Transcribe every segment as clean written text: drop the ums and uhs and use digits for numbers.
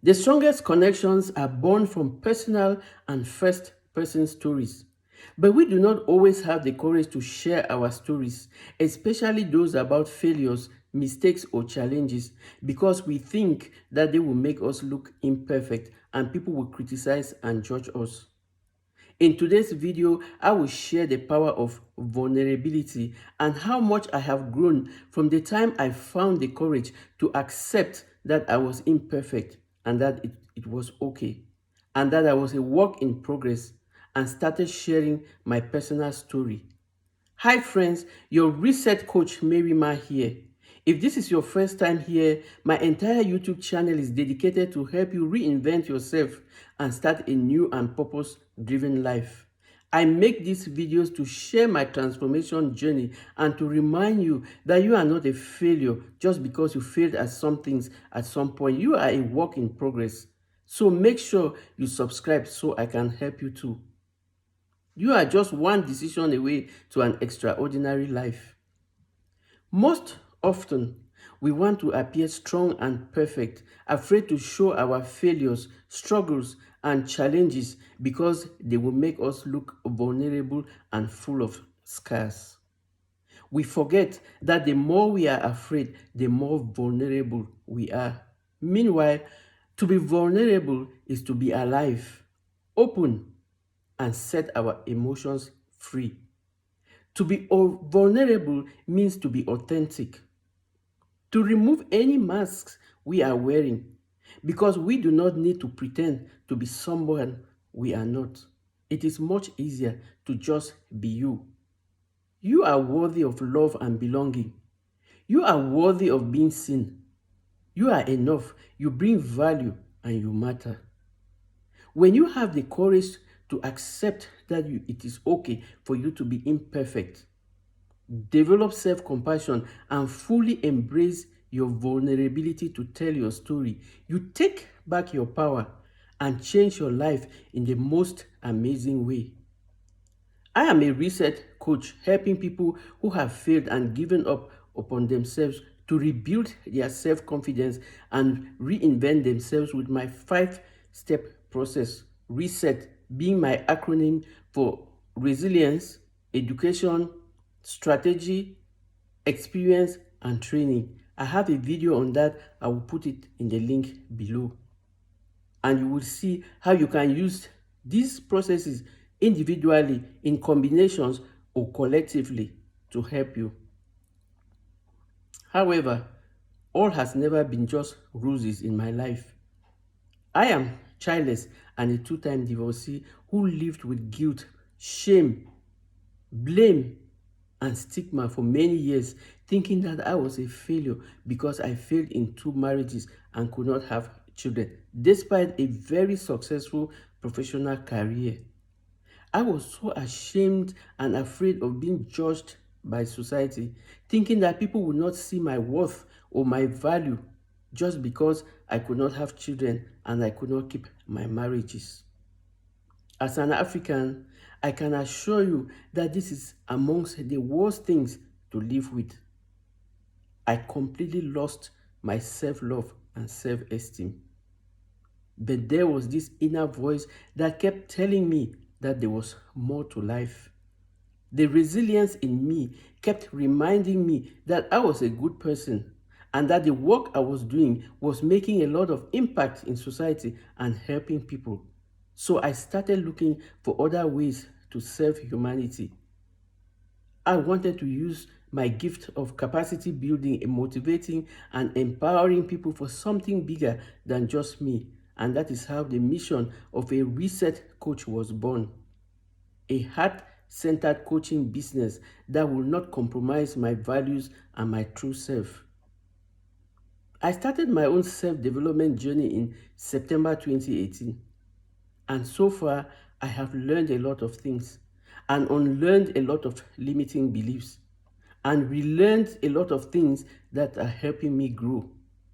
The strongest connections are born from personal and first person stories. But we do not always have the courage to share our stories, especially those about failures, mistakes, or challenges, because we think that they will make us look imperfect and people will criticize and judge us. In today's video, I will share the power of vulnerability and how much I have grown from the time I found the courage to accept that I was imperfect and that it was okay, and that I was a work in progress, and started sharing my personal story. Hi friends, your reset coach Marima here. If this is your first time here, my entire YouTube channel is dedicated to help you reinvent yourself and start a new and purpose-driven life. I make these videos to share my transformation journey and to remind you that you are not a failure just because you failed at some things at some point. You are a work in progress. So make sure you subscribe so I can help you too. You are just one decision away to an extraordinary life. Most often, we want to appear strong and perfect, afraid to show our failures, struggles, and challenges because they will make us look vulnerable and full of scars. We forget that the more we are afraid, the more vulnerable we are. Meanwhile, to be vulnerable is to be alive, open, and set our emotions free. To be vulnerable means to be authentic, to remove any masks we are wearing, because we do not need to pretend to be someone we are not. It is much easier to just be you. You are worthy of love and belonging. You are worthy of being seen. You are enough. You bring value and you matter. When you have the courage to accept that it is okay for you to be imperfect, develop self-compassion, and fully embrace your vulnerability to tell your story, you take back your power and change your life in the most amazing way. I am a reset coach helping people who have failed and given up upon themselves to rebuild their self-confidence and reinvent themselves with my 5-step process. Reset being my acronym for resilience, education, strategy, experience, and training. I have a video on that. I will put it in the link below. And you will see how you can use these processes individually, in combinations, or collectively to help you. However, all has never been just roses in my life. I am childless and a two-time divorcee who lived with guilt, shame, blame, and stigma for many years, thinking that I was a failure because I failed in 2 marriages and could not have children, despite a very successful professional career. I was so ashamed and afraid of being judged by society, thinking that people would not see my worth or my value just because I could not have children and I could not keep my marriages. As an African, I can assure you that this is amongst the worst things to live with. I completely lost my self-love and self-esteem. But there was this inner voice that kept telling me that there was more to life. The resilience in me kept reminding me that I was a good person and that the work I was doing was making a lot of impact in society and helping people. So I started looking for other ways to serve humanity. I wanted to use my gift of capacity building and motivating and empowering people for something bigger than just me. And that is how the mission of a reset coach was born. A heart-centered coaching business that will not compromise my values and my true self. I started my own self-development journey in September 2018. And so far, I have learned a lot of things and unlearned a lot of limiting beliefs and relearned a lot of things that are helping me grow.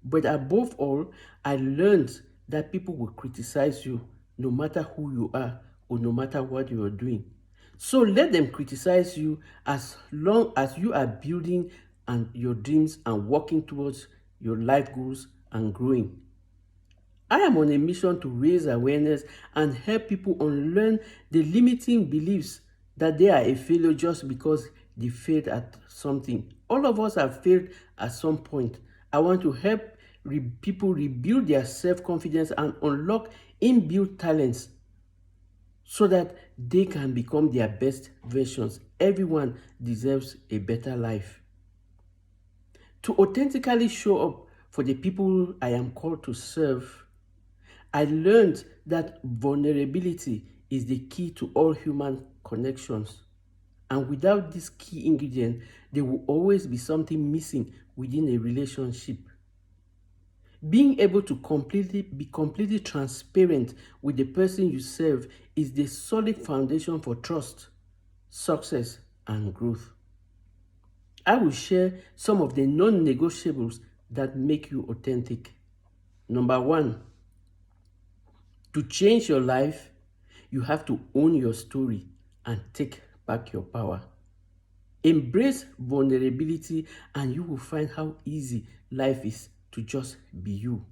But above all, I learned that people will criticize you no matter who you are or no matter what you are doing. So let them criticize you as long as you are building and your dreams and working towards your life goals and growing. I am on a mission to raise awareness and help people unlearn the limiting beliefs that they are a failure just because they failed at something. All of us have failed at some point. I want to help people rebuild their self-confidence and unlock inbuilt talents so that they can become their best versions. Everyone deserves a better life. To authentically show up for the people I am called to serve, I learned that vulnerability is the key to all human connections. And without this key ingredient, there will always be something missing within a relationship. Being able to be completely transparent with the person you serve is the solid foundation for trust, success, and growth. I will share some of the non-negotiables that make you authentic. Number one, to change your life, you have to own your story and take back your power. Embrace vulnerability and you will find how easy life is to just be you.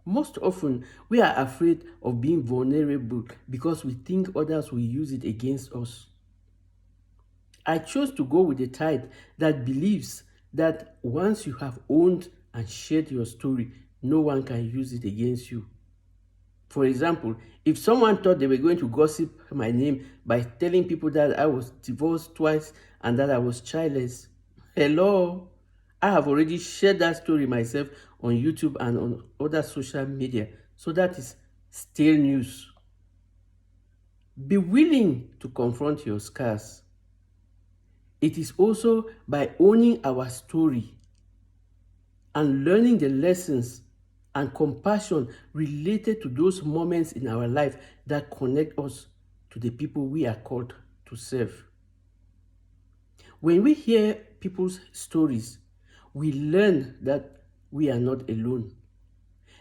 Most often, we are afraid of being vulnerable because we think others will use it against us. I chose to go with the tide that believes that once you have owned and shared your story, no one can use it against you. For example, if someone thought they were going to gossip my name by telling people that I was divorced twice and that I was childless, hello, I have already shared that story myself on YouTube and on other social media. So that is stale news. Be willing to confront your scars. It is also by owning our story and learning the lessons and compassion related to those moments in our life that connect us to the people we are called to serve. When we hear people's stories, we learn that we are not alone.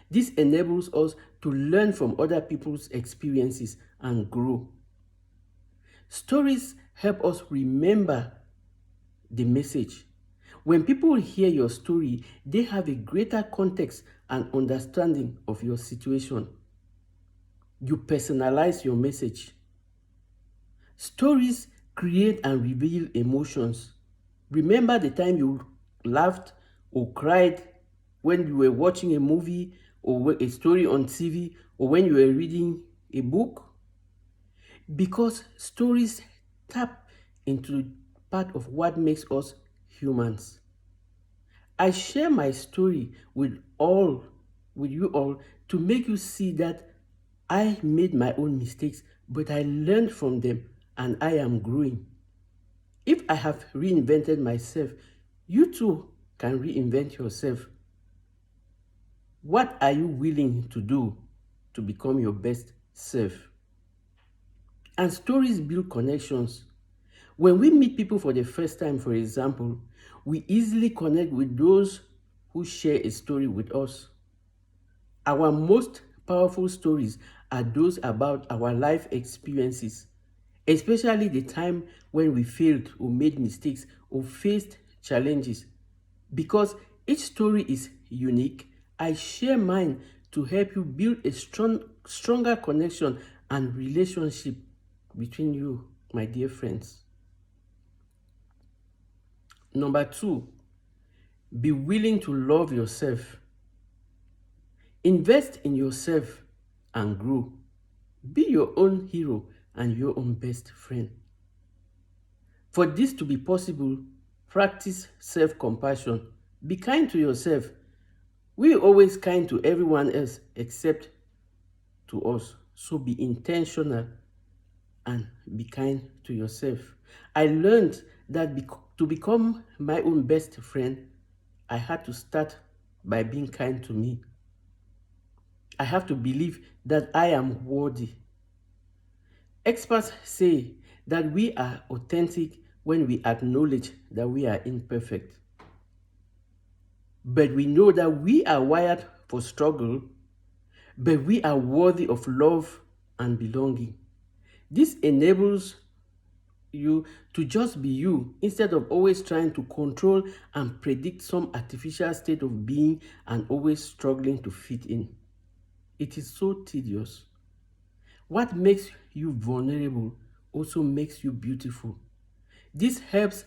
This enables us to learn from other people's experiences and grow. Stories help us remember the message. When people hear your story, they have a greater context and understanding of your situation. You personalize your message. Stories create and reveal emotions. Remember the time you laughed or cried when you were watching a movie or a story on TV or when you were reading a book? Because stories tap into part of what makes us humans. I share my story with you all to make you see that I made my own mistakes, but I learned from them and I am growing. If I have reinvented myself, you too can reinvent yourself. What are you willing to do to become your best self? And stories build connections. When we meet people for the first time, for example, we easily connect with those who share a story with us. Our most powerful stories are those about our life experiences, especially the time when we failed or made mistakes or faced challenges. Because each story is unique, I share mine to help you build a stronger connection and relationship between you, my dear friends. Number two, be willing to love yourself. Invest in yourself and grow. Be your own hero and your own best friend. For this to be possible, practice self-compassion. Be kind to yourself. We are always kind to everyone else except to us. So be intentional and be kind to yourself. I learned that to become my own best friend, I had to start by being kind to me. I have to believe that I am worthy. Experts say that we are authentic when we acknowledge that we are imperfect. But we know that we are wired for struggle, but we are worthy of love and belonging. This enables you to just be you instead of always trying to control and predict some artificial state of being and always struggling to fit in. it is so tedious. What makes you vulnerable also makes you beautiful. This helps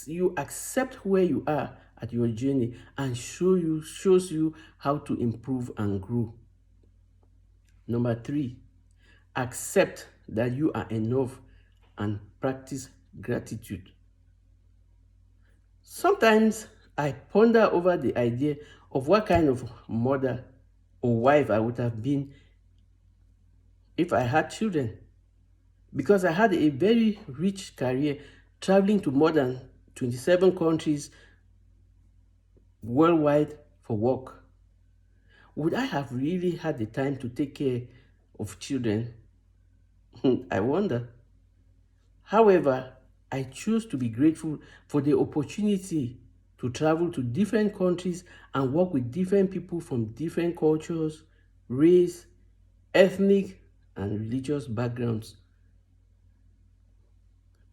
you accept where you are at your journey and shows you how to improve and grow. Number 3, accept that you are enough and practice gratitude. Sometimes I ponder over the idea of what kind of mother or wife I would have been if I had children, because I had a very rich career traveling to more than 27 countries worldwide for work. Would I have really had the time to take care of children? I wonder. However, I choose to be grateful for the opportunity to travel to different countries and work with different people from different cultures, race, ethnic, and religious backgrounds.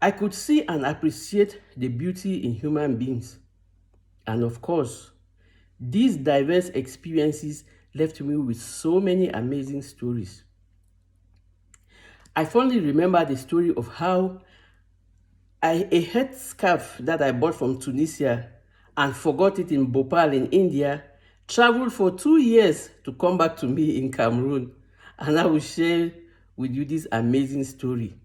I could see and appreciate the beauty in human beings. And of course, these diverse experiences left me with so many amazing stories. I fondly remember the story of how a head scarf that I bought from Tunisia and forgot it in Bhopal in India traveled for 2 years to come back to me in Cameroon. And I will share with you this amazing story.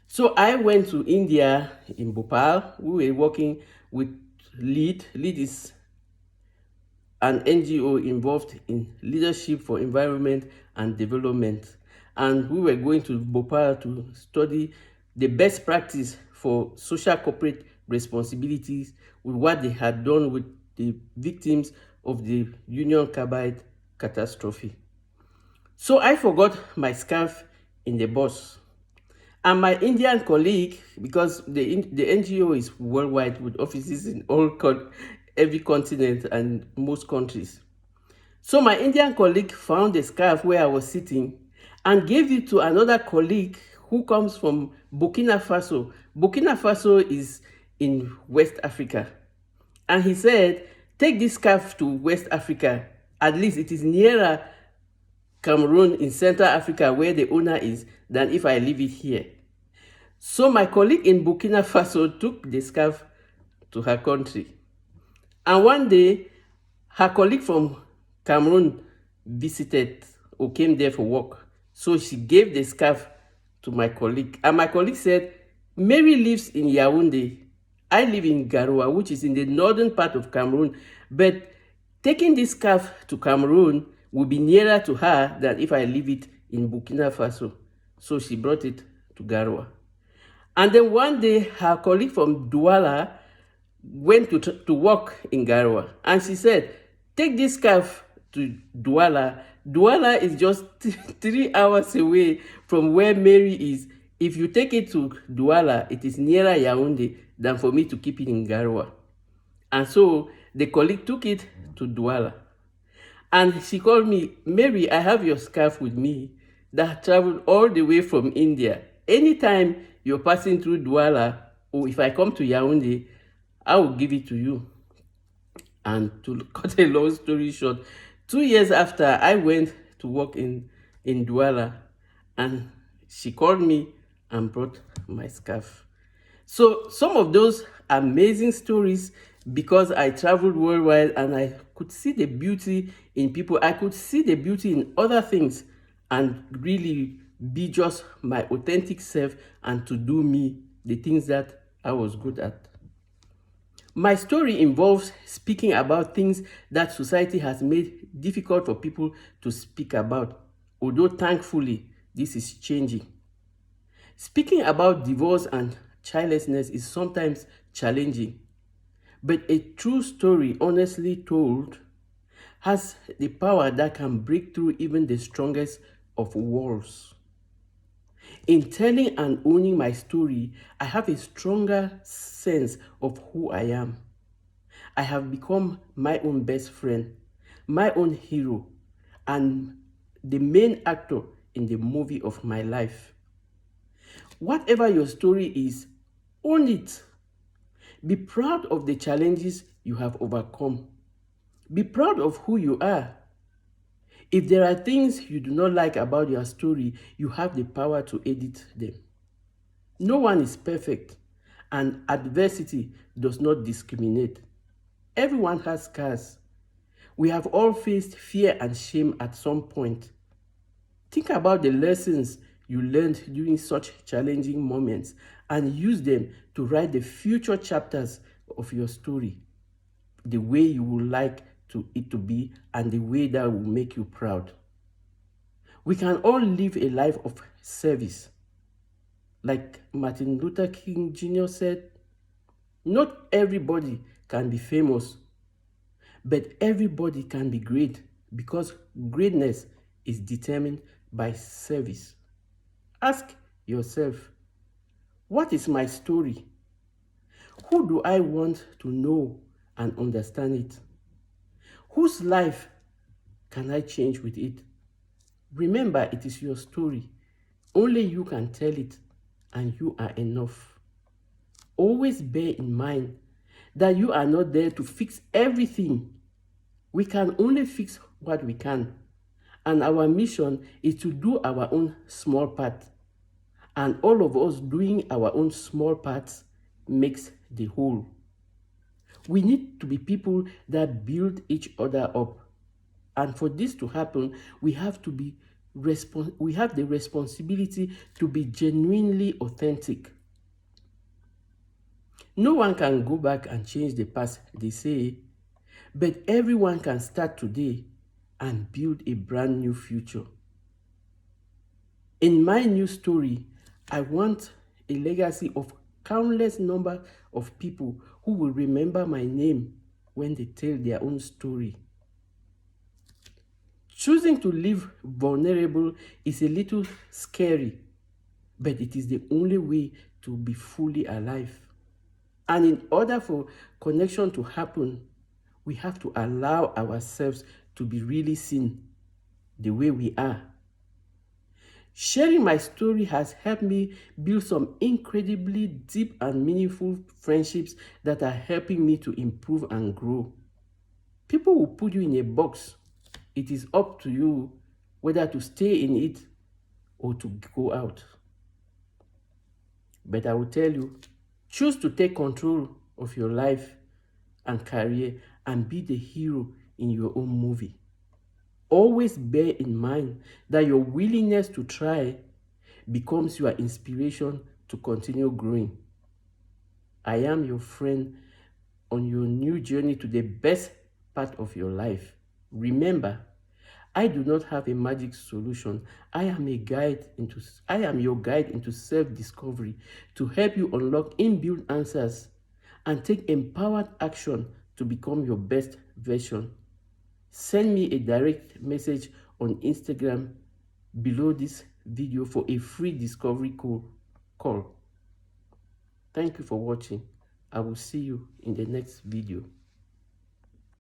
So I went to India in Bhopal. We were working with LEAD. LEAD is an NGO involved in leadership for environment and development. And we were going to Bhopal to study the best practice for social corporate responsibilities with what they had done with the victims of the Union Carbide catastrophe. So I forgot my scarf in the bus. And my Indian colleague, because the NGO is worldwide with offices in every continent and most countries. So my Indian colleague found the scarf where I was sitting and gave it to another colleague who comes from Burkina Faso. Burkina Faso is in West Africa. And he said, take this scarf to West Africa. At least it is nearer Cameroon in Central Africa where the owner is than if I leave it here. So my colleague in Burkina Faso took the scarf to her country. And one day, her colleague from Cameroon visited or came there for work. So she gave the scarf to my colleague. And my colleague said, Mary lives in Yaoundé. I live in Garoua, which is in the northern part of Cameroon. But taking this scarf to Cameroon will be nearer to her than if I leave it in Burkina Faso. So she brought it to Garoua. And then one day, her colleague from Douala went to work in Garoua. And she said, take this scarf to Douala. Douala is just 3 hours away from where Mary is. If you take it to Douala, it is nearer Yaoundé than for me to keep it in Garoua. And so the colleague took it to Douala. And she called me, Mary, I have your scarf with me that traveled all the way from India. Anytime you're passing through Douala, or if I come to Yaoundé, I will give it to you. And to cut a long story short, 2 years after, I went to work in Douala, and she called me and brought my scarf. So some of those amazing stories, because I traveled worldwide and I could see the beauty in people, I could see the beauty in other things and really be just my authentic self and to do me, the things that I was good at. My story involves speaking about things that society has made difficult for people to speak about, although thankfully this is changing. Speaking about divorce and childlessness is sometimes challenging, but a true story, honestly told, has the power that can break through even the strongest of walls. In telling and owning my story, I have a stronger sense of who I am. I have become my own best friend, my own hero, and the main actor in the movie of my life. Whatever your story is, own it. Be proud of the challenges you have overcome. Be proud of who you are. If there are things you do not like about your story, you have the power to edit them. No one is perfect, and adversity does not discriminate. Everyone has scars. We have all faced fear and shame at some point. Think about the lessons you learned during such challenging moments and use them to write the future chapters of your story, the way you would like it to be and the way that will make you proud. We can all live a life of service. Like Martin Luther King Jr. said, not everybody can be famous, but everybody can be great because greatness is determined by service. Ask yourself, what is my story? Who do I want to know and understand it? Whose life can I change with it? Remember, it is your story. Only you can tell it, and you are enough. Always bear in mind that you are not there to fix everything. We can only fix what we can. And our mission is to do our own small part. And all of us doing our own small parts makes the whole. We need to be people that build each other up. And for this to happen, we have the responsibility to be genuinely authentic. No one can go back and change the past, they say, but everyone can start today and build a brand new future. In my new story, I want a legacy of countless number of people who will remember my name when they tell their own story. Choosing to live vulnerable is a little scary, but it is the only way to be fully alive. And in order for connection to happen, we have to allow ourselves to be really seen the way we are. Sharing my story has helped me build some incredibly deep and meaningful friendships that are helping me to improve and grow. People will put you in a box. It is up to you whether to stay in it or to go out. But I will tell you, choose to take control of your life and career and be the hero in your own movie. Always bear in mind that your willingness to try becomes your inspiration to continue growing. I am your friend on your new journey to the best part of your life. Remember, I do not have a magic solution. I am your guide into self-discovery to help you unlock inbuilt answers and take empowered action to become your best version. Send me a direct message on Instagram below this video for a free discovery call. Thank you for watching. I will see you in the next video.